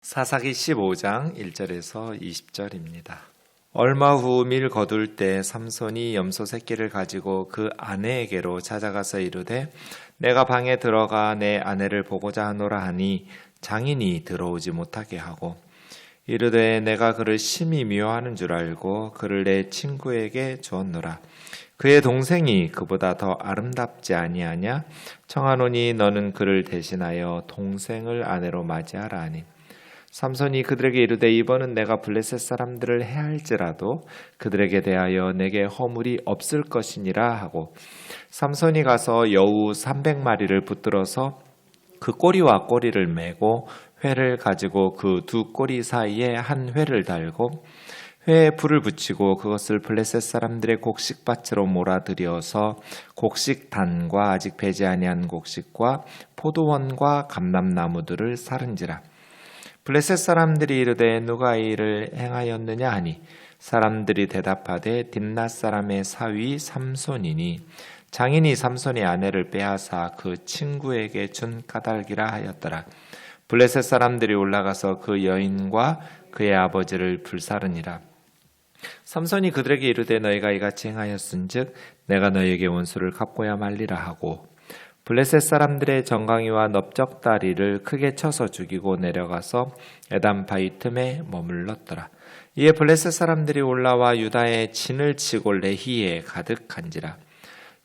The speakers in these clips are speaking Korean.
사사기 15장 1절에서 20절입니다. 얼마 후 밀 거둘 때 삼손이 염소 새끼를 가지고 그 아내에게로 찾아가서 이르되 내가 방에 들어가 내 아내를 보고자 하노라 하니 장인이 들어오지 못하게 하고 이르되 내가 그를 심히 미워하는 줄 알고 그를 내 친구에게 주었노라. 그의 동생이 그보다 더 아름답지 아니하냐? 청하노니 너는 그를 대신하여 동생을 아내로 맞이하라 하니 삼손이 그들에게 이르되 이번은 내가 블레셋 사람들을 해할지라도 그들에게 대하여 내게 허물이 없을 것이니라 하고 삼손이 가서 여우 300마리를 붙들어서 그 꼬리와 꼬리를 메고 회를 가지고 그 두 꼬리 사이에 한 회를 달고 회에 불을 붙이고 그것을 블레셋 사람들의 곡식밭으로 몰아들여서 곡식단과 아직 배지 아니한 곡식과 포도원과 감람나무들을 사른지라. 블레셋 사람들이 이르되 누가 이 일을 행하였느냐 하니 사람들이 대답하되 딥낫 사람의 사위 삼손이니 장인이 삼손의 아내를 빼앗아 그 친구에게 준 까닭이라 하였더라. 블레셋 사람들이 올라가서 그 여인과 그의 아버지를 불사르니라. 삼손이 그들에게 이르되 너희가 이같이 행하였은즉 내가 너희에게 원수를 갚고야 말리라 하고 블레셋 사람들의 정강이와 넓적다리를 크게 쳐서 죽이고 내려가서 에담 바위 틈에 머물렀더라. 이에 블레셋 사람들이 올라와 유다의 진을 치고 레히에 가득한지라.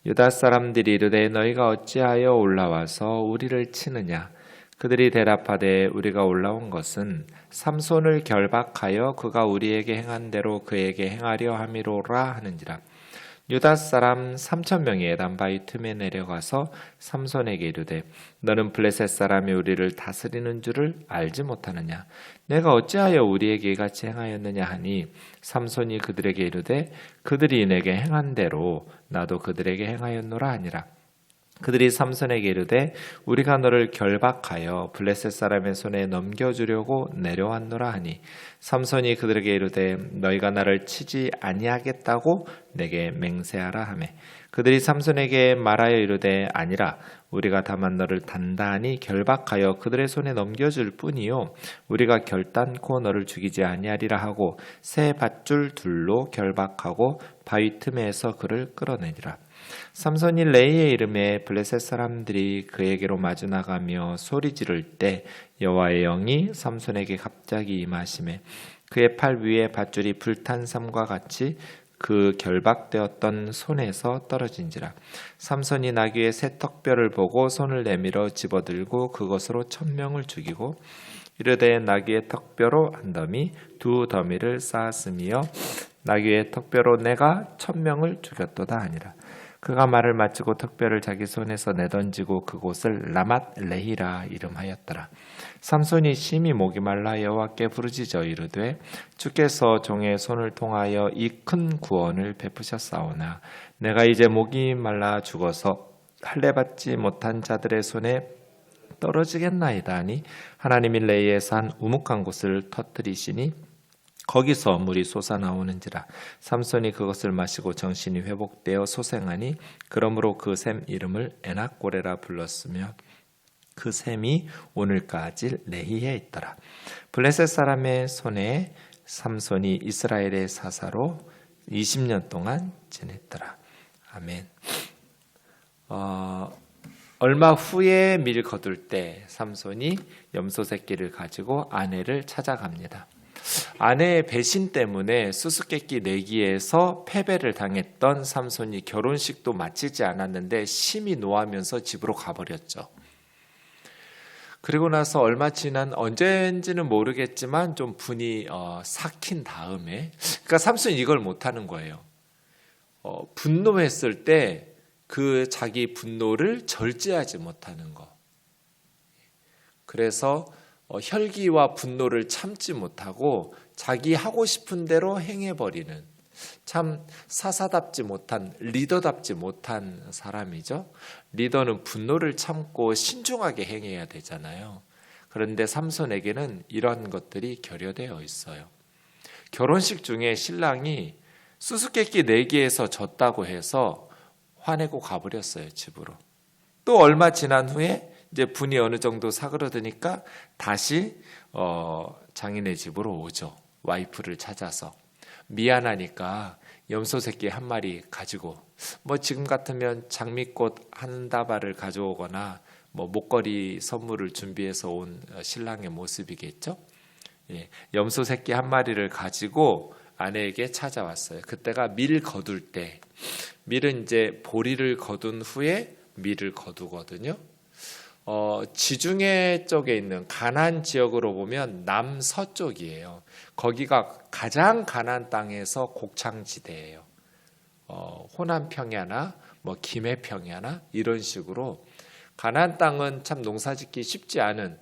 유다 사람들이 이르되 너희가 어찌하여 올라와서 우리를 치느냐? 그들이 대답하되 우리가 올라온 것은 삼손을 결박하여 그가 우리에게 행한 대로 그에게 행하려 함이로라 하는지라. 유다 사람 3,000명이 에담 바위 틈에 내려가서 삼손에게 이르되 너는 블레셋 사람이 우리를 다스리는 줄을 알지 못하느냐? 내가 어찌하여 우리에게 이같이 행하였느냐 하니 삼손이 그들에게 이르되 그들이 내게 행한 대로 나도 그들에게 행하였노라 하니라. 그들이 삼손에게 이르되 우리가 너를 결박하여 블레셋 사람의 손에 넘겨주려고 내려왔노라 하니 삼손이 그들에게 이르되 너희가 나를 치지 아니하겠다고 내게 맹세하라 하매 그들이 삼손에게 말하여 이르되 아니라 우리가 다만 너를 단단히 결박하여 그들의 손에 넘겨줄 뿐이요 우리가 결단코 너를 죽이지 아니하리라 하고 새 밧줄 둘로 결박하고 바위 틈에서 그를 끌어내니라. 삼손이 레이의 이름에 블레셋 사람들이 그에게로 마주 나가며 소리 지를 때 여호와의 영이 삼손에게 갑자기 임하시매 그의 팔 위에 밧줄이 불탄 삼과 같이 그 결박되었던 손에서 떨어진지라. 삼손이 나귀의 새 턱뼈를 보고 손을 내밀어 집어들고 그것으로 1,000명을 죽이고 이르되 나귀의 턱뼈로 한 더미 두 더미를 쌓았으며 나귀의 턱뼈로 내가 1,000명을 죽였도다 하니라. 그가 말을 마치고 턱뼈를 자기 손에서 내던지고 그곳을 라맛 레히라 이름하였더라. 삼손이 심히 목이 말라 여호와께 부르짖어 이르되 주께서 종의 손을 통하여 이 큰 구원을 베푸셨사오나 내가 이제 목이 말라 죽어서 할례받지 못한 자들의 손에 떨어지겠나이다 하니 하나님이 레이에서 한 우묵한 곳을 터뜨리시니 거기서 물이 솟아나오는지라. 삼손이 그것을 마시고 정신이 회복되어 소생하니 그러므로 그 샘 이름을 에낙고레라 불렀으며 그 샘이 오늘까지 레히에 있더라. 블레셋 사람의 손에 삼손이 이스라엘의 사사로 20년 동안 지냈더라. 아멘. 얼마 후에 밀 거둘 때 삼손이 염소 새끼를 가지고 아내를 찾아갑니다. 아내의 배신 때문에 수수께끼 내기에서 패배를 당했던 삼손이 결혼식도 마치지 않았는데 심히 노하면서 집으로 가버렸죠. 그리고 나서 얼마 지난 언제인지는 모르겠지만 좀 분이 삭힌 다음에 그러니까 삼손이 이걸 못하는 거예요. 분노했을 때 그 자기 분노를 절제하지 못하는 거. 그래서 혈기와 분노를 참지 못하고 자기 하고 싶은 대로 행해버리는 참 사사답지 못한 리더답지 못한 사람이죠. 리더는 분노를 참고 신중하게 행해야 되잖아요. 그런데 삼손에게는 이런 것들이 결여되어 있어요. 결혼식 중에 신랑이 수수께끼 내기에서 졌다고 해서 화내고 가버렸어요, 집으로. 또 얼마 지난 후에 이제 분이 어느 정도 사그러드니까 다시 장인의 집으로 오죠. 와이프를 찾아서. 미안하니까 염소 새끼 한 마리 가지고, 뭐 지금 같으면 장미꽃 한 다발을 가져오거나 뭐 목걸이 선물을 준비해서 온 신랑의 모습이겠죠. 예, 염소 새끼 한 마리를 가지고 아내에게 찾아왔어요. 그때가 밀 거둘 때, 밀은 이제 보리를 거둔 후에 밀을 거두거든요. 지중해 쪽에 있는 가나안 지역으로 보면 남서쪽이에요. 거기가 가장 가나안 땅에서 곡창지대예요. 호남 평야나 뭐 김해 평야나 이런 식으로 가나안 땅은 참 농사짓기 쉽지 않은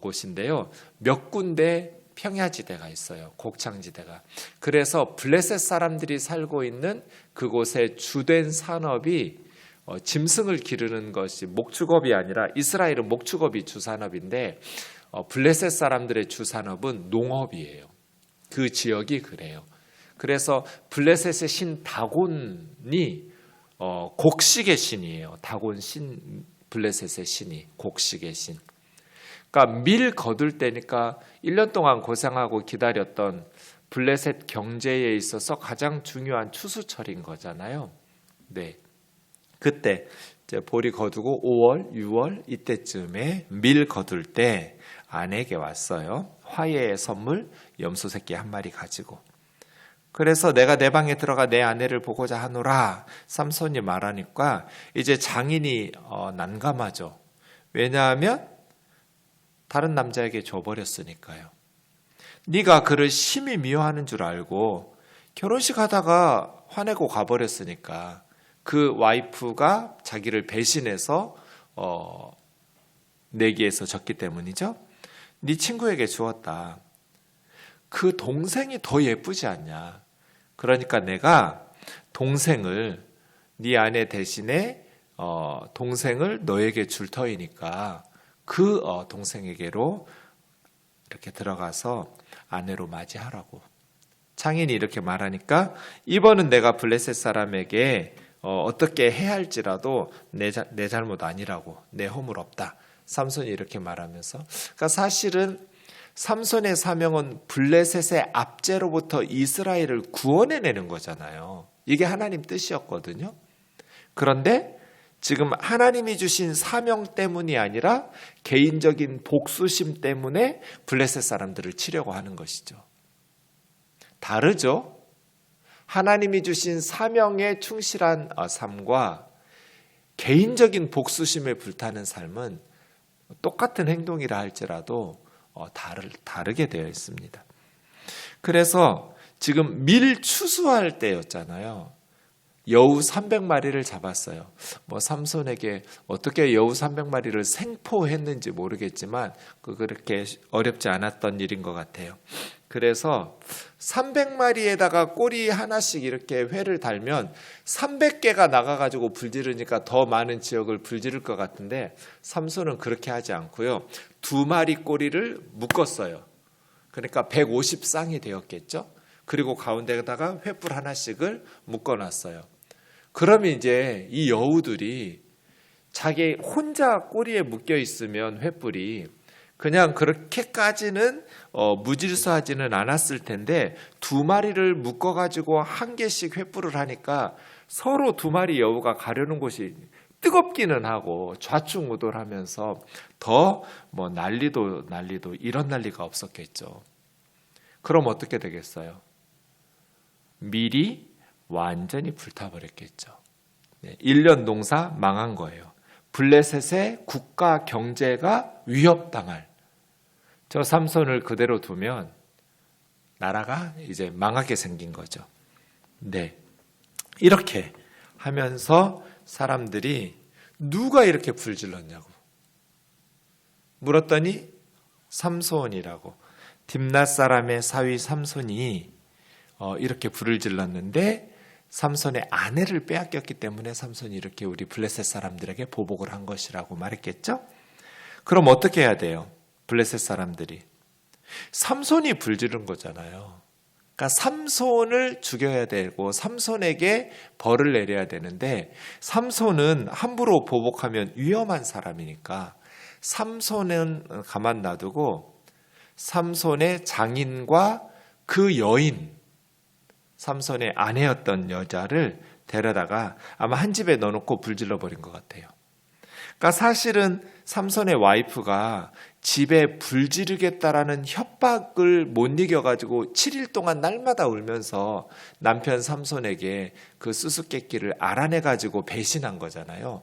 곳인데요. 몇 군데 평야지대가 있어요. 곡창지대가. 그래서 블레셋 사람들이 살고 있는 그곳의 주된 산업이 짐승을 기르는 것이 목축업이 아니라, 이스라엘은 목축업이 주산업인데 블레셋 사람들의 주산업은 농업이에요. 그 지역이 그래요. 그래서 블레셋의 신 다곤이 곡식의 신이에요. 다곤 신, 블레셋의 신이 곡식의 신. 그러니까 밀 거둘 때니까 1년 동안 고생하고 기다렸던 블레셋 경제에 있어서 가장 중요한 추수철인 거잖아요. 네. 그때 이제 보리 거두고 5월, 6월 이때쯤에 밀 거둘 때 아내에게 왔어요. 화해의 선물 염소 새끼 한 마리 가지고. 그래서 내가 내 방에 들어가 내 아내를 보고자 하노라 삼손이 말하니까 이제 장인이 난감하죠. 왜냐하면 다른 남자에게 줘버렸으니까요. 네가 그를 심히 미워하는 줄 알고 결혼식 하다가 화내고 가버렸으니까 그 와이프가 자기를 배신해서 내기에서 졌기 때문이죠. 네 친구에게 주었다. 그 동생이 더 예쁘지 않냐. 그러니까 내가 동생을, 네 아내 대신에 동생을 너에게 줄 터이니까 그 동생에게로 이렇게 들어가서 아내로 맞이하라고. 장인이 이렇게 말하니까 이번은 내가 블레셋 사람에게 어떻게 해야 할지라도 내 잘못 아니라고, 내 허물 없다. 삼손이 이렇게 말하면서, 그러니까 사실은 삼손의 사명은 블레셋의 압제로부터 이스라엘을 구원해내는 거잖아요. 이게 하나님 뜻이었거든요. 그런데 지금 하나님이 주신 사명 때문이 아니라 개인적인 복수심 때문에 블레셋 사람들을 치려고 하는 것이죠. 다르죠? 하나님이 주신 사명에 충실한 삶과 개인적인 복수심에 불타는 삶은 똑같은 행동이라 할지라도 다르게 되어 있습니다. 그래서 지금 밀 추수할 때였잖아요. 여우 300마리를 잡았어요. 뭐 삼손에게 어떻게 여우 300마리를 생포했는지 모르겠지만 그렇게 어렵지 않았던 일인 것 같아요. 그래서 300마리에다가 꼬리 하나씩 이렇게 회를 달면 300개가 나가가지고 불지르니까 더 많은 지역을 불지를 것 같은데 삼손은 그렇게 하지 않고요. 2마리 꼬리를 묶었어요. 그러니까 150쌍이 되었겠죠. 그리고 가운데다가 횃불 하나씩을 묶어놨어요. 그러면 이제 이 여우들이 자기 혼자 꼬리에 묶여 있으면 횃불이 그냥 그렇게까지는 무질서하지는 않았을 텐데 2마리를 묶어가지고 한 개씩 횃불을 하니까 서로 2마리 여우가 가려는 곳이 뜨겁기는 하고 좌충우돌하면서 더 뭐 난리도 이런 난리가 없었겠죠. 그럼 어떻게 되겠어요? 밀이 완전히 불타버렸겠죠. 1년 농사 망한 거예요. 블레셋의 국가 경제가 위협당할, 저 삼손을 그대로 두면 나라가 이제 망하게 생긴 거죠. 네, 이렇게 하면서 사람들이 누가 이렇게 불질렀냐고 물었더니 삼손이라고, 딥낫 사람의 사위 삼손이 이렇게 불을 질렀는데 삼손의 아내를 빼앗겼기 때문에 삼손이 이렇게 우리 블레셋 사람들에게 보복을 한 것이라고 말했겠죠? 그럼 어떻게 해야 돼요? 블레셋 사람들이 삼손이 불지른 거잖아요. 그러니까 삼손을 죽여야 되고 삼손에게 벌을 내려야 되는데 삼손은 함부로 보복하면 위험한 사람이니까 삼손은 가만 놔두고 삼손의 장인과 그 여인, 삼손의 아내였던 여자를 데려다가 아마 한 집에 넣어놓고 불질러 버린 것 같아요. 그러니까 사실은 삼손의 와이프가 집에 불 지르겠다라는 협박을 못 이겨가지고 7일 동안 날마다 울면서 남편 삼손에게 그 수수께끼를 알아내가지고 배신한 거잖아요.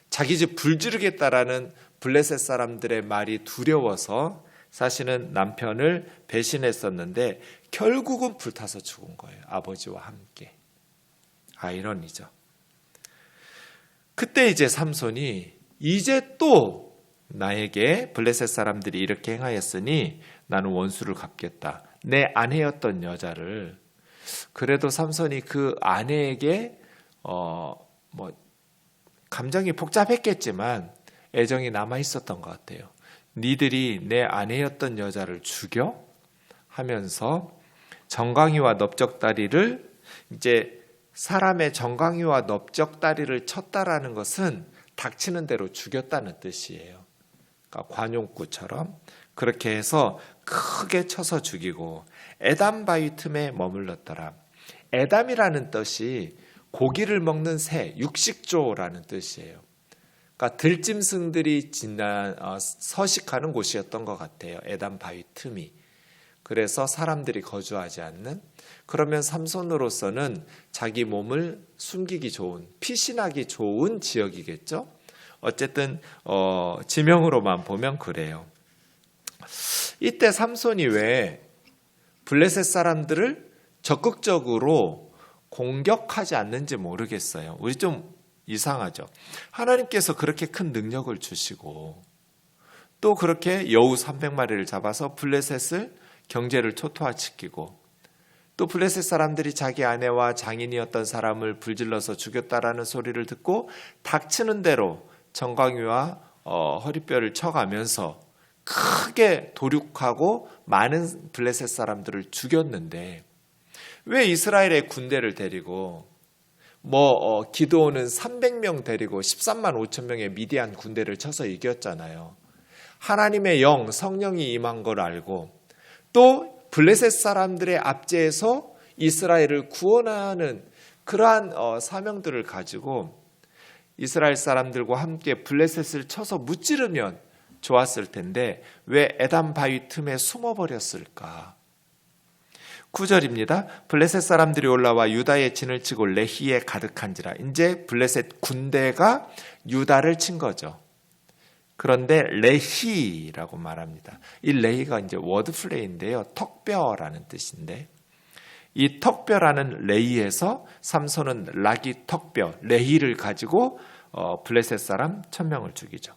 자기 집 불 지르겠다라는 블레셋 사람들의 말이 두려워서 사실은 남편을 배신했었는데 결국은 불타서 죽은 거예요. 아버지와 함께. 아이러니죠. 그때 이제 삼손이 이제 또 나에게 블레셋 사람들이 이렇게 행하였으니 나는 원수를 갚겠다. 내 아내였던 여자를 그래도 삼손이 그 아내에게 감정이 복잡했겠지만 애정이 남아 있었던 것 같아요. 니들이 내 아내였던 여자를 죽여? 하면서 정강이와 넓적다리를 이제 사람의 정강이와 넓적다리를 쳤다라는 것은 닥치는 대로 죽였다는 뜻이에요. 그러니까 관용구처럼 그렇게 해서 크게 쳐서 죽이고 에담 바위 틈에 머물렀더라. 에담이라는 뜻이 고기를 먹는 새, 육식조라는 뜻이에요. 그러니까 들짐승들이 서식하는 곳이었던 것 같아요. 에담 바위 틈이. 그래서 사람들이 거주하지 않는, 그러면 삼손으로서는 자기 몸을 숨기기 좋은, 피신하기 좋은 지역이겠죠. 어쨌든 지명으로만 보면 그래요. 이때 삼손이 왜 블레셋 사람들을 적극적으로 공격하지 않는지 모르겠어요. 우리 좀 이상하죠. 하나님께서 그렇게 큰 능력을 주시고 또 그렇게 여우 300마리를 잡아서 블레셋을 경제를 초토화시키고 또 블레셋 사람들이 자기 아내와 장인이었던 사람을 불질러서 죽였다라는 소리를 듣고 닥치는 대로 정강이와 허리뼈를 쳐가면서 크게 도륙하고 많은 블레셋 사람들을 죽였는데 왜 이스라엘의 군대를 데리고 기드온은 300명 데리고 13만 5천 명의 미디안 군대를 쳐서 이겼잖아요. 하나님의 영, 성령이 임한 걸 알고 또 블레셋 사람들의 압제에서 이스라엘을 구원하는 그러한 사명들을 가지고 이스라엘 사람들과 함께 블레셋을 쳐서 무찌르면 좋았을 텐데 왜 에담 바위 틈에 숨어버렸을까? 9절입니다. 블레셋 사람들이 올라와 유다의 진을 치고 레히에 가득한지라. 이제 블레셋 군대가 유다를 친 거죠. 그런데 레히라고 말합니다. 이 레히가 이제 워드 플레이인데요. 턱뼈라는 뜻인데 이 턱뼈라는 레히에서 삼손은 라기 턱뼈 레히를 가지고 블레셋 사람 1000명을 죽이죠.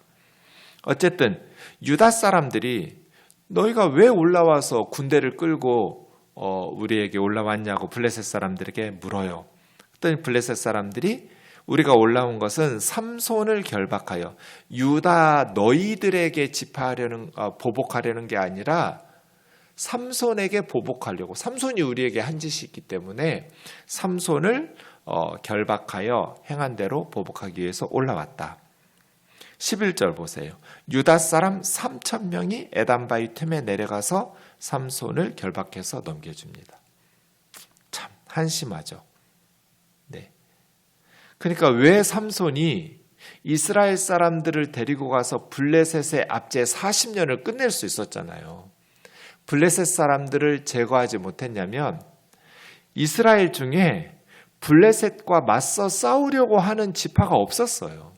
어쨌든 유다 사람들이 너희가 왜 올라와서 군대를 끌고 우리에게 올라왔냐고 블레셋 사람들에게 물어요. 그랬더니 블레셋 사람들이 우리가 올라온 것은 삼손을 결박하여 유다 너희들에게 보복하려는 게 아니라 삼손에게 보복하려고. 삼손이 우리에게 한 짓이 있기 때문에 삼손을 결박하여 행한 대로 보복하기 위해서 올라왔다. 11절 보세요. 유다 사람 3,000명이 에담바위 틈에 내려가서 삼손을 결박해서 넘겨줍니다. 참 한심하죠. 네. 그러니까 왜 삼손이 이스라엘 사람들을 데리고 가서 블레셋의 압제 40년을 끝낼 수 있었잖아요. 블레셋 사람들을 제거하지 못했냐면 이스라엘 중에 블레셋과 맞서 싸우려고 하는 지파가 없었어요.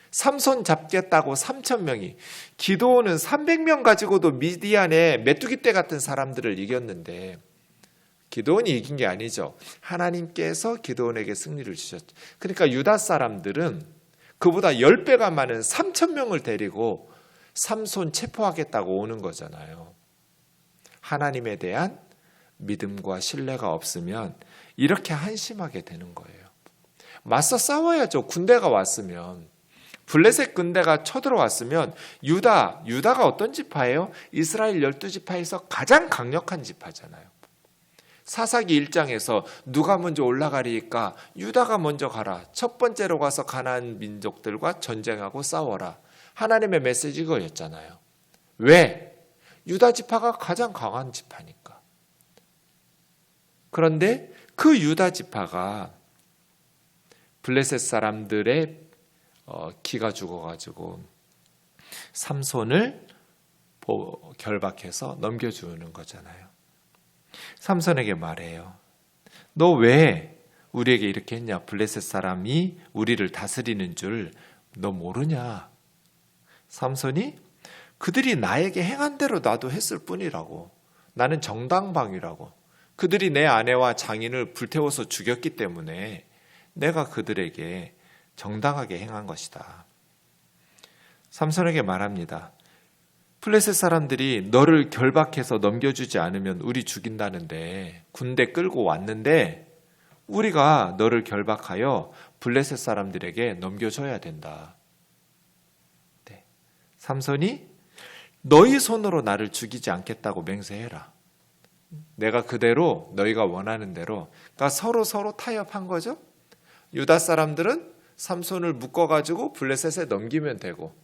삼손 잡겠다고 3,000명이, 기드온은 300명 가지고도 미디안의 메뚜기 떼 같은 사람들을 이겼는데 기드온이 이긴 게 아니죠. 하나님께서 기드온에게 승리를 주셨죠. 그러니까 유다 사람들은 그보다 10배가 많은 3,000명을 데리고 삼손 체포하겠다고 오는 거잖아요. 하나님에 대한 믿음과 신뢰가 없으면 이렇게 한심하게 되는 거예요. 맞서 싸워야죠. 군대가 왔으면. 블레셋 군대가 쳐들어왔으면 유다가 어떤 지파예요? 이스라엘 12지파에서 가장 강력한 지파잖아요. 사사기 1장에서 누가 먼저 올라가리까? 유다가 먼저 가라. 첫 번째로 가서 가나안 민족들과 전쟁하고 싸워라. 하나님의 메시지 그거였잖아요. 왜? 유다 지파가 가장 강한 지파니까. 그런데 그 유다 지파가 블레셋 사람들의 기가 죽어가지고 삼손을 결박해서 넘겨주는 거잖아요. 삼손에게 말해요. 너 왜 우리에게 이렇게 했냐? 블레셋 사람이 우리를 다스리는 줄 너 모르냐? 삼손이 그들이 나에게 행한 대로 나도 했을 뿐이라고. 나는 정당방위라고. 그들이 내 아내와 장인을 불태워서 죽였기 때문에 내가 그들에게 정당하게 행한 것이다. 삼손에게 말합니다. 블레셋 사람들이 너를 결박해서 넘겨주지 않으면 우리 죽인다는데 군대 끌고 왔는데 우리가 너를 결박하여 블레셋 사람들에게 넘겨줘야 된다. 네. 삼손이 너희 손으로 나를 죽이지 않겠다고 맹세해라. 내가 그대로 너희가 원하는 대로. 그러니까 서로 타협한 거죠. 유다 사람들은 삼손을 묶어가지고 블레셋에 넘기면 되고,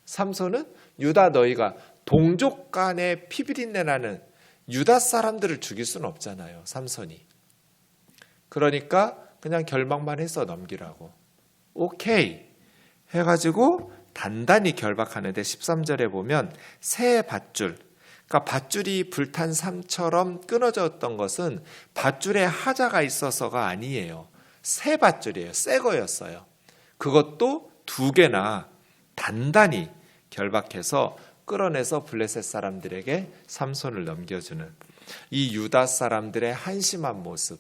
삼손은 유다 너희가 동족 간에 피비린내 나는 유다 사람들을 죽일 수는 없잖아요. 삼손이. 그러니까 그냥 결박만 해서 넘기라고. 오케이 해가지고 단단히 결박하는데 13절에 보면 새 밧줄, 그러니까 밧줄이 불탄 삼처럼 끊어졌던 것은 밧줄에 하자가 있어서가 아니에요. 새 밧줄이에요. 새 거였어요. 그것도 2개나 단단히 결박해서 끌어내서 블레셋 사람들에게 삼손을 넘겨주는 이 유다 사람들의 한심한 모습,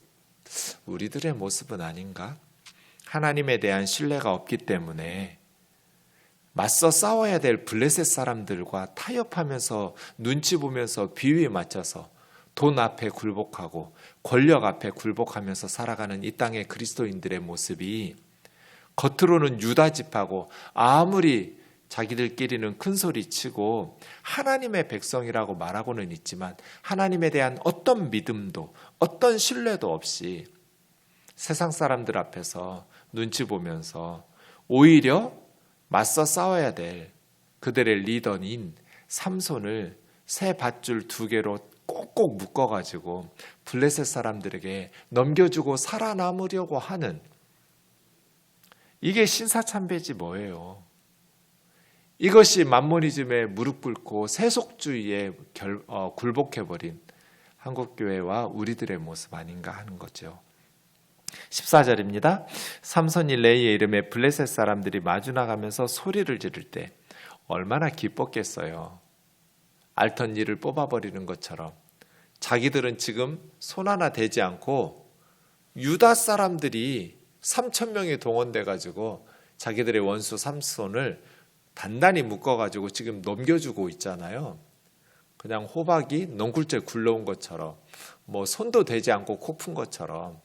우리들의 모습은 아닌가? 하나님에 대한 신뢰가 없기 때문에 맞서 싸워야 될 블레셋 사람들과 타협하면서 눈치 보면서 비위에 맞춰서 돈 앞에 굴복하고 권력 앞에 굴복하면서 살아가는 이 땅의 그리스도인들의 모습이 겉으로는 유다 지파고 아무리 자기들끼리는 큰 소리 치고 하나님의 백성이라고 말하고는 있지만 하나님에 대한 어떤 믿음도 어떤 신뢰도 없이 세상 사람들 앞에서 눈치 보면서 오히려 맞서 싸워야 될 그들의 리더인 삼손을 새 밧줄 2개로 꼭꼭 묶어가지고 블레셋 사람들에게 넘겨주고 살아남으려고 하는, 이게 신사참배지 뭐예요. 이것이 만모니즘에 무릎 꿇고 세속주의에 굴복해버린 한국교회와 우리들의 모습 아닌가 하는 거죠. 14절입니다. 삼손이 레이의 이름에 블레셋 사람들이 마주 나가면서 소리를 지를 때 얼마나 기뻤겠어요. 알턴 일을 뽑아버리는 것처럼 자기들은 지금 손 하나 대지 않고 유다 사람들이 3,000명이 동원돼가지고 자기들의 원수 삼손을 단단히 묶어가지고 지금 넘겨주고 있잖아요. 그냥 호박이 넝쿨째 굴러온 것처럼, 뭐 손도 대지 않고 코 푼 것처럼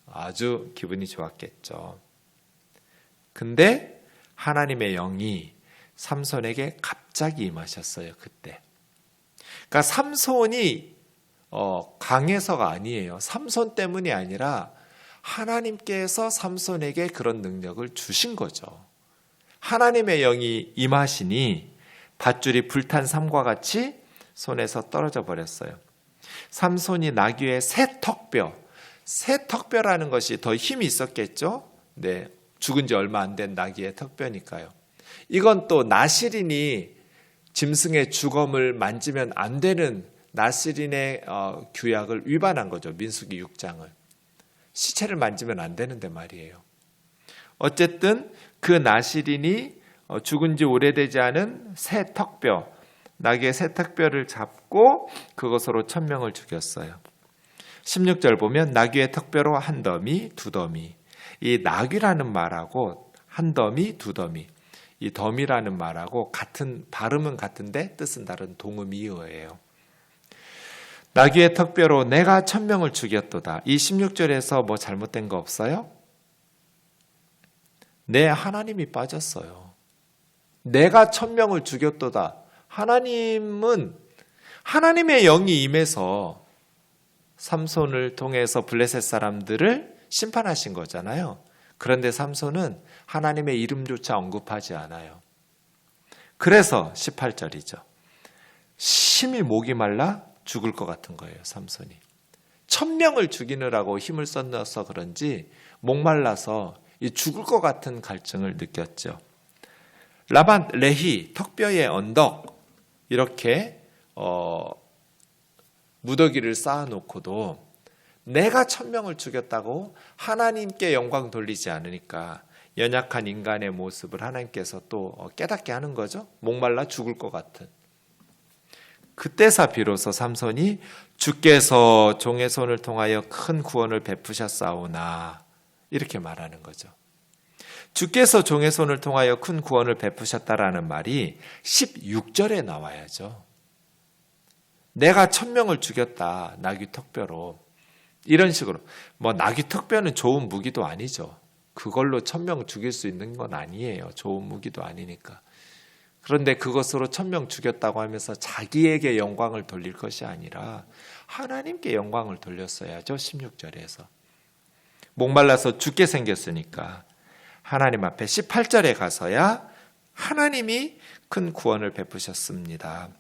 아주 기분이 좋았겠죠. 근데 하나님의 영이 삼손에게 갑자기 임하셨어요. 그때. 그러니까 삼손이 강해서가 아니에요. 삼손 때문이 아니라 하나님께서 삼손에게 그런 능력을 주신 거죠. 하나님의 영이 임하시니 밧줄이 불탄 삼과 같이 손에서 떨어져 버렸어요. 삼손이 나귀의 새 턱뼈라는 것이 더 힘이 있었겠죠. 네, 죽은 지 얼마 안 된 나귀의 턱뼈니까요. 이건 또 나실인이 짐승의 주검을 만지면 안 되는 나실인의 규약을 위반한 거죠. 민수기 6장을. 시체를 만지면 안 되는데 말이에요. 어쨌든 그 나실인이 죽은 지 오래되지 않은 새 턱뼈, 나귀의 새 턱뼈를 잡고 그것으로 1,000명을 죽였어요. 16절 보면 나귀의 턱뼈로 한 더미, 2더미. 이 나귀라는 말하고 한 더미, 2더미. 이 더미라는 말하고 같은, 발음은 같은데 뜻은 다른 동음이어예요. 나귀의 턱뼈로 내가 1,000명을 죽였도다. 이 16절에서 뭐 잘못된 거 없어요? 네, 하나님이 빠졌어요. 내가 1,000명을 죽였도다. 하나님은 하나님의 영이 임해서 삼손을 통해서 블레셋 사람들을 심판하신 거잖아요. 그런데 삼손은 하나님의 이름조차 언급하지 않아요. 그래서 18절이죠. 심히 목이 말라 죽을 것 같은 거예요, 삼손이. 1000명을 죽이느라고 힘을 썼어서 그런지 목말라서 죽을 것 같은 갈증을 느꼈죠. 라반 레히 턱뼈의 언덕 이렇게 무더기를 쌓아놓고도 내가 1000명을 죽였다고 하나님께 영광 돌리지 않으니까 연약한 인간의 모습을 하나님께서 또 깨닫게 하는 거죠. 목말라 죽을 것 같은. 그때서 비로소 삼손이 주께서 종의 손을 통하여 큰 구원을 베푸셨사오나 이렇게 말하는 거죠. 주께서 종의 손을 통하여 큰 구원을 베푸셨다라는 말이 16절에 나와야죠. 내가 1000명을 죽였다. 나귀 턱뼈로. 이런 식으로. 나귀 턱뼈는 좋은 무기도 아니죠. 그걸로 1000명 죽일 수 있는 건 아니에요. 좋은 무기도 아니니까. 그런데 그것으로 1000명 죽였다고 하면서 자기에게 영광을 돌릴 것이 아니라 하나님께 영광을 돌렸어야죠. 16절에서. 목말라서 죽게 생겼으니까 하나님 앞에 18절에 가서야 하나님이 큰 구원을 베푸셨습니다.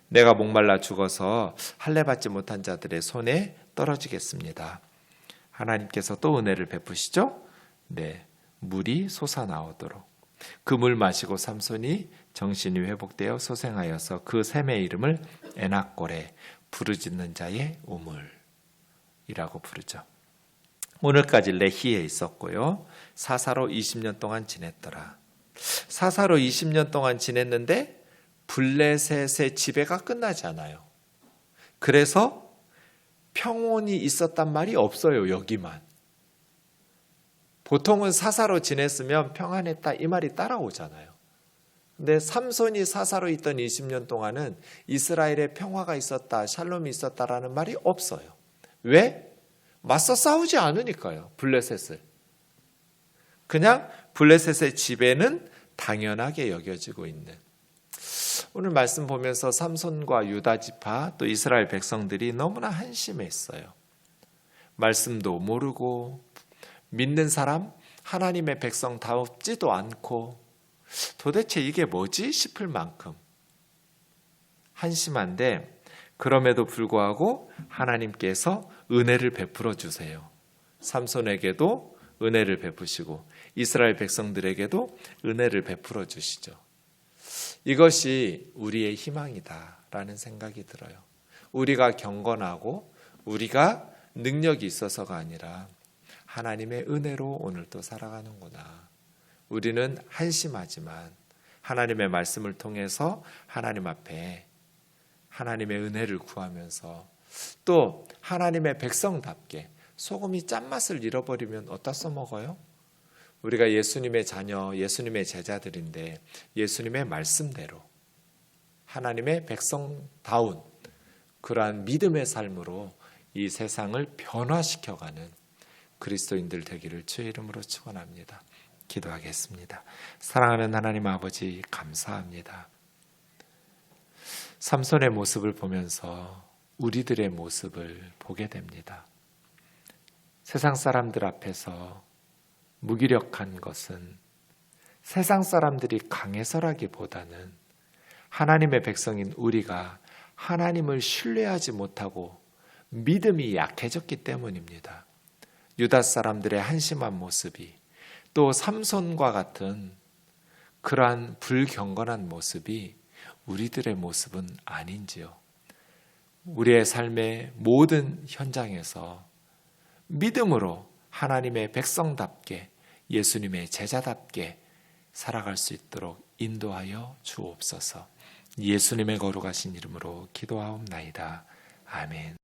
내가 목말라 죽어서 할례 받지 못한 자들의 손에 떨어지겠습니다. 하나님께서 또 은혜를 베푸시죠. 네, 물이 솟아나오도록. 그 물 마시고 삼손이 정신이 회복되어 소생하여서 그 샘의 이름을 에낙골에 부르짖는 자의 우물이라고 부르죠. 오늘까지 레히에 있었고요. 사사로 20년 동안 지냈더라. 사사로 20년 동안 지냈는데 블레셋의 지배가 끝나지 않아요. 그래서 평온이 있었단 말이 없어요. 여기만. 보통은 사사로 지냈으면 평안했다 이 말이 따라오잖아요. 근데 삼손이 사사로 있던 20년 동안은 이스라엘에 평화가 있었다, 샬롬이 있었다라는 말이 없어요. 왜? 맞서 싸우지 않으니까요. 블레셋을. 그냥 블레셋의 지배는 당연하게 여겨지고 있는. 오늘 말씀 보면서 삼손과 유다 지파 또 이스라엘 백성들이 너무나 한심했어요. 말씀도 모르고 믿는 사람 하나님의 백성답지도 않고 도대체 이게 뭐지 싶을 만큼 한심한데 그럼에도 불구하고 하나님께서 은혜를 베풀어 주세요. 삼손에게도 은혜를 베푸시고 이스라엘 백성들에게도 은혜를 베풀어 주시죠. 이것이 우리의 희망이다라는 생각이 들어요. 우리가 경건하고 우리가 능력이 있어서가 아니라 하나님의 은혜로 오늘도 살아가는구나. 우리는 한심하지만 하나님의 말씀을 통해서 하나님 앞에 하나님의 은혜를 구하면서 또 하나님의 백성답게 소금이 짠맛을 잃어버리면 어디다 써먹어요? 우리가 예수님의 자녀, 예수님의 제자들인데 예수님의 말씀대로 하나님의 백성다운 그러한 믿음의 삶으로 이 세상을 변화시켜가는 그리스도인들 되기를 주의 이름으로 축원합니다. 기도하겠습니다. 사랑하는 하나님 아버지 감사합니다. 삼손의 모습을 보면서 우리들의 모습을 보게 됩니다. 세상 사람들 앞에서 무기력한 것은 세상 사람들이 강해서라기보다는 하나님의 백성인 우리가 하나님을 신뢰하지 못하고 믿음이 약해졌기 때문입니다. 유다 사람들의 한심한 모습이 또 삼손과 같은 그러한 불경건한 모습이 우리들의 모습은 아닌지요. 우리의 삶의 모든 현장에서 믿음으로 하나님의 백성답게 예수님의 제자답게 살아갈 수 있도록 인도하여 주옵소서. 예수님의 거룩하신 이름으로 기도하옵나이다. 아멘.